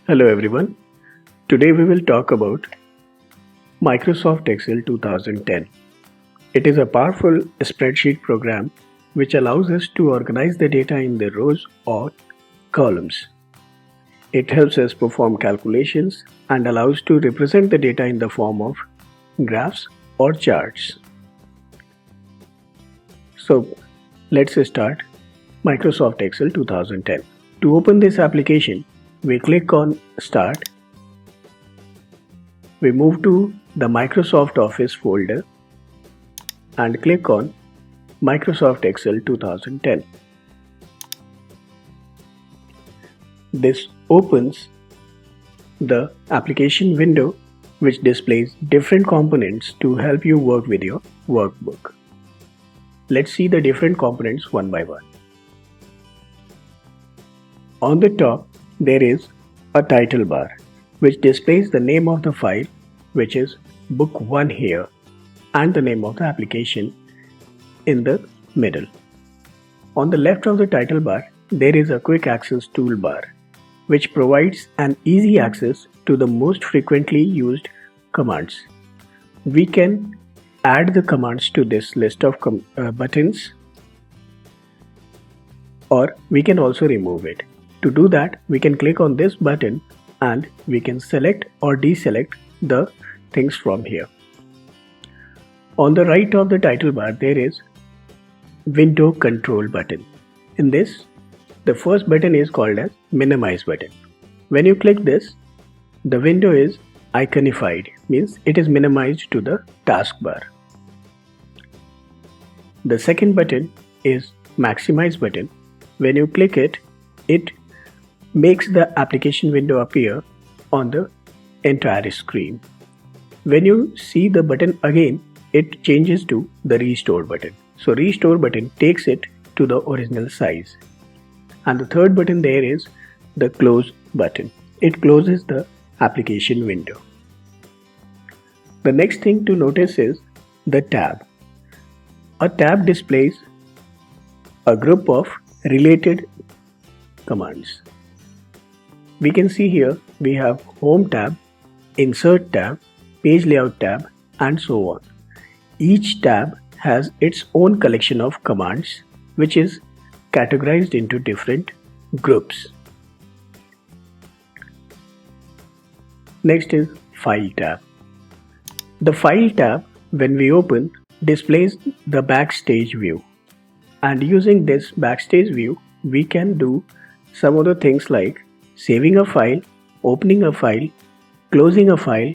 Hello everyone. Today we will talk about Microsoft Excel 2010. It is a powerful spreadsheet program which allows us to organize the data in the rows or columns. It helps us perform calculations and allows to represent the data in the form of graphs or charts. So let's start Microsoft Excel 2010. To open this application, we click on Start. We move to the Microsoft Office folder and click on Microsoft Excel 2010. This opens the application window which displays different components to help you work with your workbook. Let's see the different components one by one. On the top, there is a title bar which displays the name of the file, which is Book 1 here, and the name of the application in the middle. On the left of the title bar, there is a quick access toolbar which provides an easy access to the most frequently used commands. We can add the commands to this list of buttons, or we can also remove it. To do that, we can click on this button and we can select or deselect the things from here. On the right of the title bar, there is Window Control button. In this, the first button is called as Minimize button. When you click this, the window is iconified, means it is minimized to the taskbar. The second button is Maximize button. When you click it, it makes the application window appear on the entire screen. When you see the button again, it changes to the Restore button. So Restore button takes it to the original size. And the third button there is the Close button. It closes the application window. The next thing to notice is the tab. A tab displays a group of related commands. We can see here we have Home tab, Insert tab, Page Layout tab, and so on. Each tab has its own collection of commands which is categorized into different groups. Next is File tab. The File tab, when we open, displays the Backstage view. And using this Backstage view, we can do some other things like saving a file, opening a file, closing a file,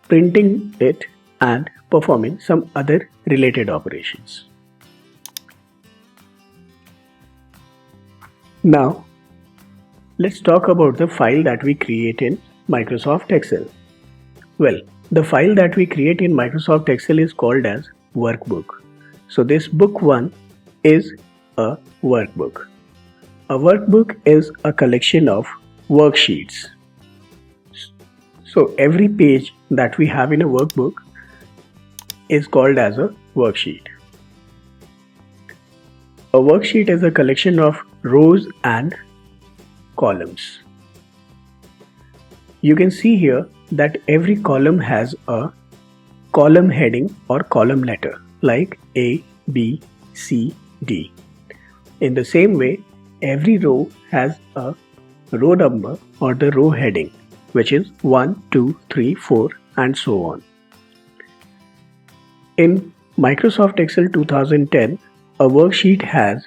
printing it, and performing some other related operations. Now, let's talk about the file that we create in Microsoft Excel. Well, the file that we create in Microsoft Excel is called as Workbook. So this Book 1 is a workbook. A workbook is a collection of worksheets. So every page that we have in a workbook is called as a worksheet. A worksheet is a collection of rows and columns. You can see here that every column has a column heading or column letter like A, B, C, D. In the same way, every row has a row number or the row heading, which is 1, 2, 3, 4, and so on. In Microsoft Excel 2010, a worksheet has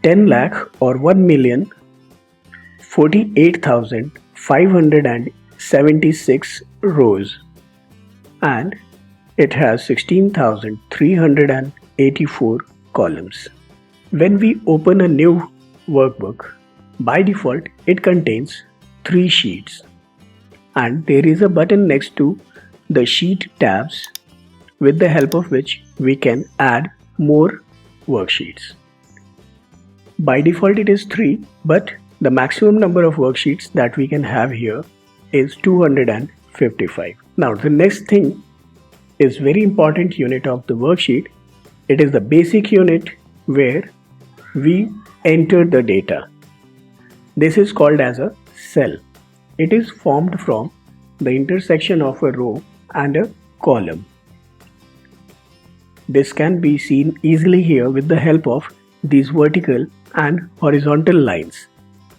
10 lakh or 1,048,576 rows, and it has 16,384 columns. When we open a new workbook, by default it contains 3 sheets, and there is a button next to the sheet tabs with the help of which we can add more worksheets. By default it is 3, but the maximum number of worksheets that we can have here is 255. Now the next thing is very important unit of the worksheet. It is the basic unit where we enter the data. This is called as a cell. It is formed from the intersection of a row and a column. This can be seen easily here with the help of these vertical and horizontal lines.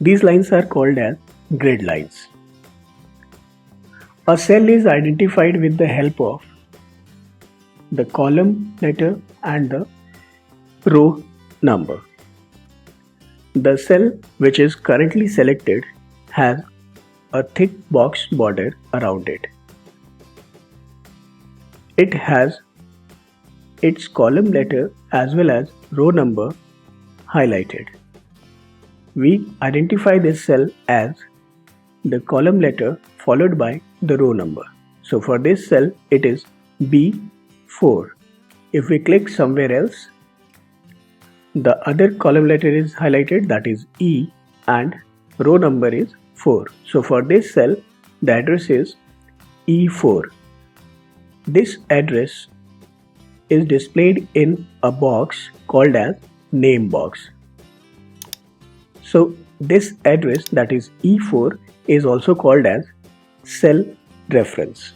These lines are called as grid lines. A cell is identified with the help of the column letter and the row number. The cell which is currently selected has a thick box border around it. It has its column letter as well as row number highlighted. We identify this cell as the column letter followed by the row number. So for this cell it is B4. If we click somewhere else, the other column letter is highlighted, that is E, and row number is 4. So for this cell the address is E4. This address is displayed in a box called as name box. So this address, that is E4, is also called as cell reference.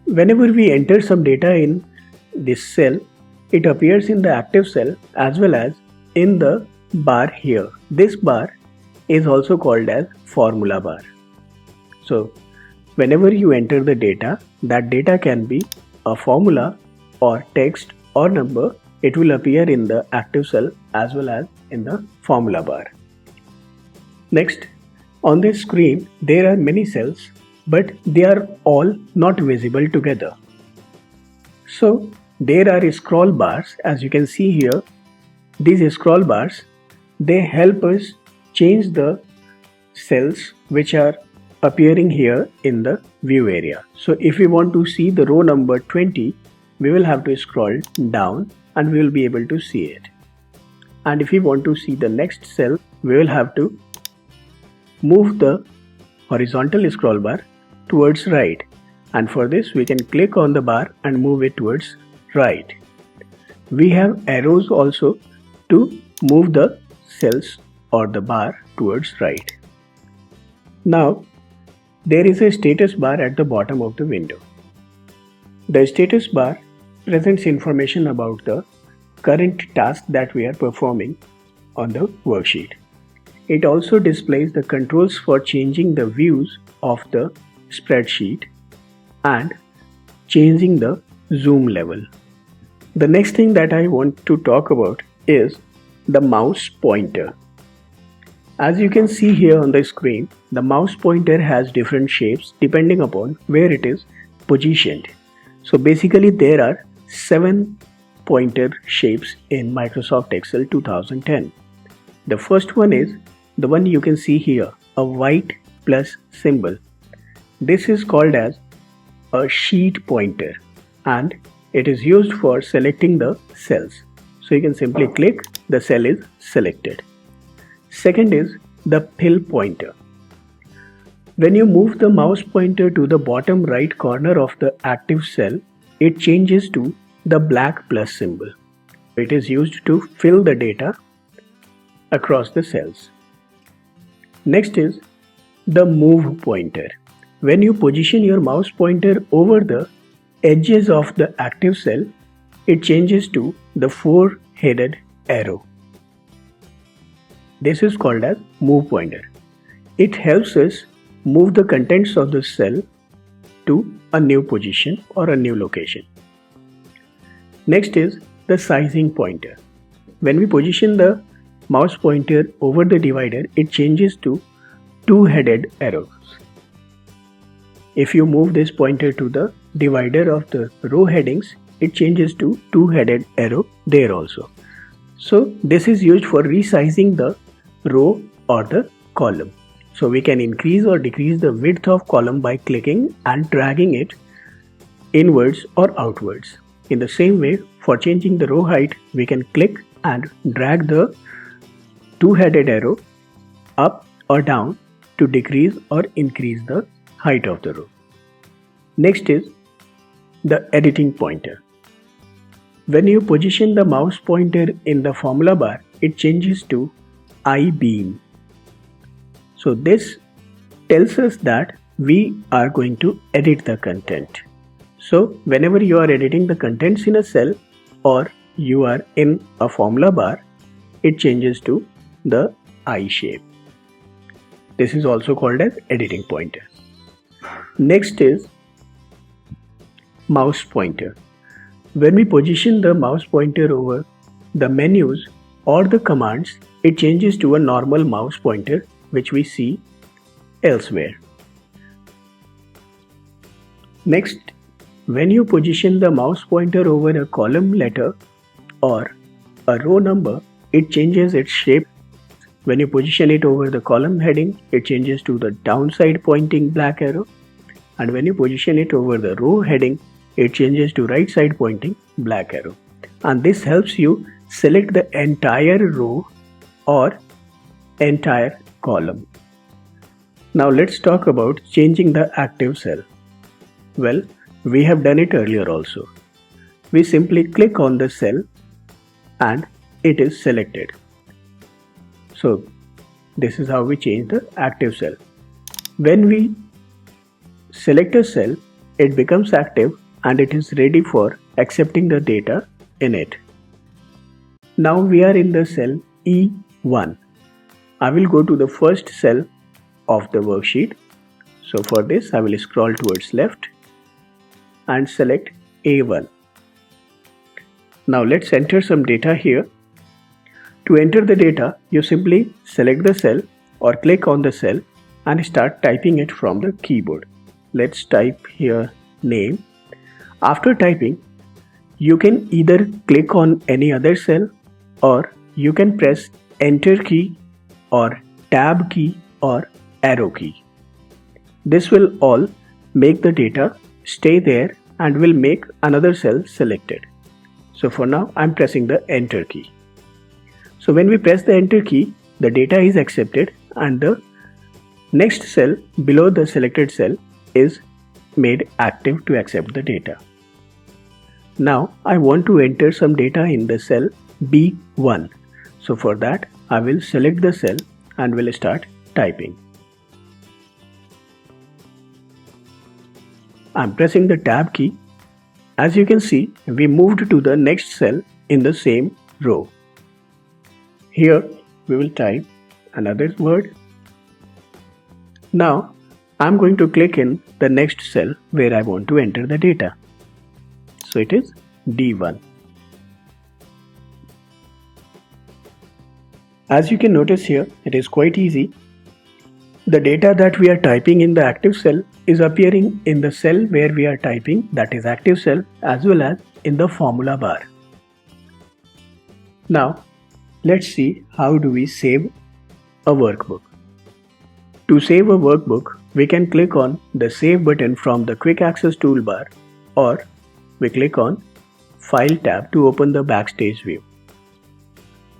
Whenever we enter some data in this cell, it appears in the active cell as well as in the bar here. This bar is also called as formula bar. So whenever you enter the data, that data can be a formula or text or number. It will appear in the active cell as well as in the formula bar. Next, on this screen there are many cells, but they are all not visible together. So there are scroll bars, as you can see here. These scroll bars, they help us change the cells which are appearing here in the view area. So if we want to see the row number 20, we will have to scroll down and we will be able to see it. And if we want to see the next cell, we will have to move the horizontal scroll bar towards right, and for this we can click on the bar and move it towards right. We have arrows also to move the cells or the bar towards right. Now there is a status bar at the bottom of the window. The status bar presents information about the current task that we are performing on the worksheet. It also displays the controls for changing the views of the spreadsheet and changing the zoom level. The next thing that I want to talk about is the mouse pointer. As you can see here on the screen, the mouse pointer has different shapes depending upon where it is positioned. So basically there are 7 pointer shapes in Microsoft Excel 2010. The first one is the one you can see here, a white plus symbol. This is called as a sheet pointer and it is used for selecting the cells. So you can simply click, the cell is selected. Second is the pill pointer. When you move the mouse pointer to the bottom right corner of the active cell, it changes to the black plus symbol. It is used to fill the data across the cells. Next is the move pointer. When you position your mouse pointer over the edges of the active cell, it changes to the 4-headed arrow. This is called as move pointer. It helps us move the contents of the cell to a new position or a new location. Next is the sizing pointer. When we position the mouse pointer over the divider, it changes to 2-headed arrows. If you move this pointer to the divider of the row headings, it changes to 2-headed arrow there also. So this is used for resizing the row or the column. So we can increase or decrease the width of column by clicking and dragging it inwards or outwards. In the same way, for changing the row height, we can click and drag the 2-headed arrow up or down to decrease or increase the height of the row. Next is the editing pointer. When you position the mouse pointer in the formula bar, it changes to I-beam. So this tells us that we are going to edit the content. So whenever you are editing the contents in a cell or you are in a formula bar, it changes to the eye shape. This is also called as editing pointer. Next is mouse pointer. When we position the mouse pointer over the menus or the commands, it changes to a normal mouse pointer which we see elsewhere. Next, when you position the mouse pointer over a column letter or a row number, it changes its shape. When you position it over the column heading, it changes to the downside pointing black arrow, and when you position it over the row heading, it changes to right side pointing black arrow. And this helps you select the entire row or entire column. Now let's talk about changing the active cell. Well, we have done it earlier also. We simply click on the cell and it is selected. So this is how we change the active cell. When we select a cell, it becomes active and it is ready for accepting the data in it. Now we are in the cell E1. I will go to the first cell of the worksheet. So for this, I will scroll towards left and select A1. Now let's enter some data here. To enter the data, you simply select the cell or click on the cell and start typing it from the keyboard. Let's type here name. After typing, you can either click on any other cell or you can press enter key or tab key or arrow key. This will all make the data stay there and will make another cell selected. So for now, I'm pressing the enter key. So when we press the enter key, the data is accepted and the next cell below the selected cell is made active to accept the data. Now I want to enter some data in the cell B1. So for that, I will select the cell and will start typing. I'm pressing the tab key. As you can see, we moved to the next cell in the same row. Here we will type another word. Now I'm going to click in the next cell where I want to enter the data. So it is D1. As you can notice here, it is quite easy. The data that we are typing in the active cell is appearing in the cell where we are typing, that is active cell, as well as in the formula bar. Now let's see how do we save a workbook. To save a workbook, we can click on the save button from the quick access toolbar, or we click on file tab to open the backstage view.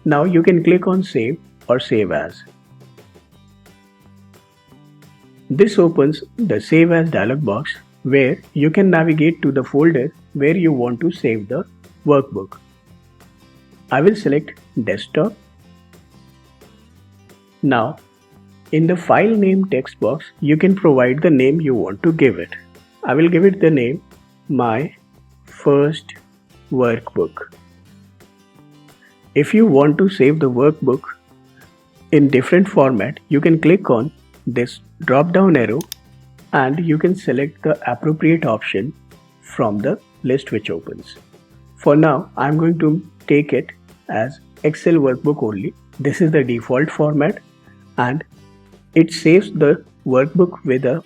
Now you can click on save or save as. This opens the save as dialog box where you can navigate to the folder where you want to save the workbook. I will select desktop. Now in the file name text box, you can provide the name you want to give it. I will give it the name My First Workbook. If you want to save the workbook in different format, you can click on this drop down arrow and you can select the appropriate option from the list which opens. For now, I'm going to take it as Excel workbook only. This is the default format and it saves the workbook with a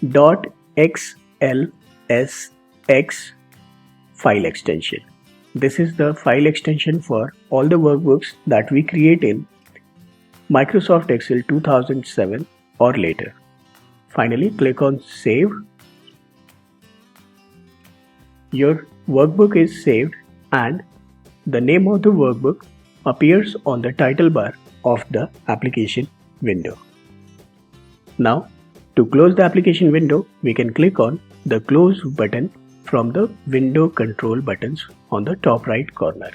.xlsx file extension. This is the file extension for all the workbooks that we create in Microsoft Excel 2007 or later. Finally, click on save. Your workbook is saved and the name of the workbook appears on the title bar of the application window. Now, to close the application window, we can click on the close button from the window control buttons on the top right corner.